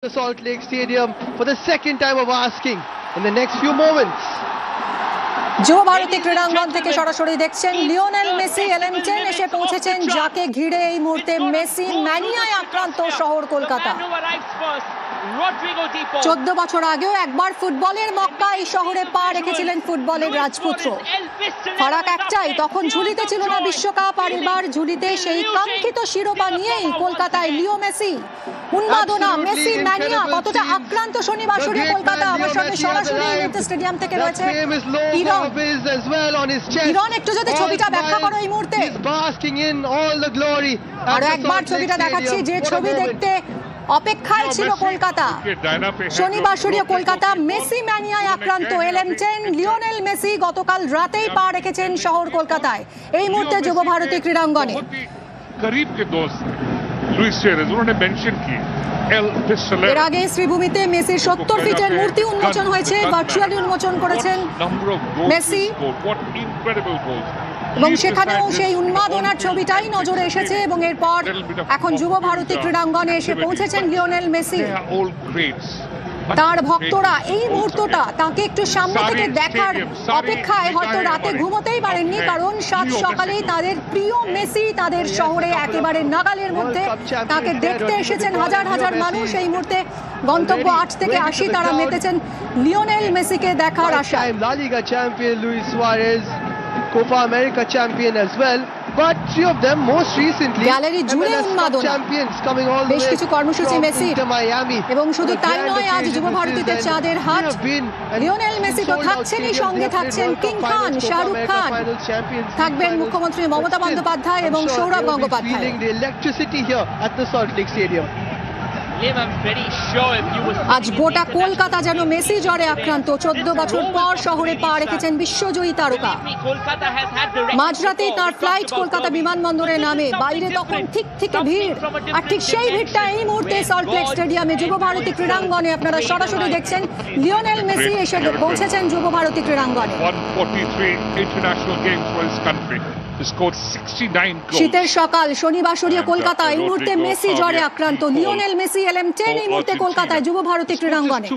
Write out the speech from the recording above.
The Salt Lake Stadium for the second time of asking in the next few moments. যুব ভারতী ক্রীড়াঙ্গন থেকে সরাসরি দেখছেন Lionel Messi এলএম10 এসে পৌঁছেছেন, যাকে ঘিরে এই মুহূর্তে মেসি ম্যানিয়ায় আক্রান্ত শহর কলকাতা। 14 বছর আগেও একবার ফুটবলের মক্কা এই শহরে পা রেখেছিলেন ফুটবলের রাজপুত্র। ফারাক একটাই, তখন ঝুলিতে ছিল না বিশ্বকাপ, আর এবার ঝুলিতে সেই কাঙ্ক্ষিত শিরোপা নিয়েই কলকাতায় লিও মেসি। উন্মাদনা, মেসি ম্যানিয়া, কতটা আক্রান্ত শনিবার কলকাতা। আমার সঙ্গে সরাসরি স্টেডিয়াম থেকে রয়েছে কিরণ। একটু যদি ছবিটা ব্যাখ্যা করো এই মুহূর্তে। আরো একবার ছবিটা দেখাচ্ছি, যে ছবি দেখতে অপেক্ষায় ছিল কলকাতা। শনিবার কলকাতা মেসি ম্যানিয়ায় আক্রান্ত এলএম10 লিওনেল মেসি গতকাল রাতেই পা রেখেছেন শহর কলকাতায়। এই মুহূর্তে যুব ভারতী ক্রীড়াঙ্গনে এর আগে শ্রীভূমিতে মেসির 70 ফিটের মূর্তি উন্মোচন হয়েছে, ভার্চুয়ালি উন্মোচন করেছেন মেসি, এবং সেখানেও সেই উন্মাদনার ছবিটাই নজরে এসেছে। এবং এরপর এখন যুব ভারতী ক্রীড়াঙ্গনে এসে পৌঁছেছেন লিওনেল মেসি। তার ভক্তরা এই মুহূর্তটা তাকে একটু সামনে থেকে দেখার অপেক্ষায় হয়তো রাতে ঘুমোতেই পারেননি, কারণ সাত সকালেই তাদের প্রিয় মেসি তাদের শহরে একেবারে নাগালের মধ্যে তাকে দেখতে এসেছেন হাজার হাজার মানুষ। এই মুহূর্তে গন্তব্য 8 থেকে 80 তারা মেতেছেন লিওনেল মেসিকে দেখার আশায়। La Liga champion Luis Suarez, Copa America champion as well. But three of them most recently gallery জুড়ে উন্মাদনা, champions coming all the বেশ way কিছু কর্মসূচি মেসি, এবং শুধু তাই নয়, আজ যুব ভারতীতে চাঁদের হাট। লিওনেল মেসি তো থাকছেনই, সঙ্গে থাকছেন কিং খান, শাহরুখ খান, থাকবেন মুখ্যমন্ত্রী মমতা বন্দ্যোপাধ্যায় এবং সৌরভ গঙ্গোপাধ্যায়। আজ গোটা কলকাতা যেন মেসি জ্বরে আক্রান্ত। 14 বছর পর শহরে পা রেখেছেন বিশ্বজয়ী তারকা। মাঝরাতেই তার ফ্লাইট কলকাতা বিমানবন্দরে নামে, বাইরে তখন ঠিক ভিড়, আর ঠিক সেই ভিড়টা এই মুহূর্তে সল্ট লেক স্টেডিয়ামে যুব ভারতী ক্রীড়াঙ্গনে আপনারা সরাসরি দেখছেন। লিওনেল মেসি এসে পৌঁছেছেন যুব ভারতী ক্রীড়াঙ্গনে। শীতের সকাল, শনিবার কলকাতা, এই মুহূর্তে মেসি জ্বরে আক্রান্ত। লিওনেল মেসি এলএম10 এই মুহূর্তে কলকাতায় যুব ভারতী ক্রীড়াঙ্গনে।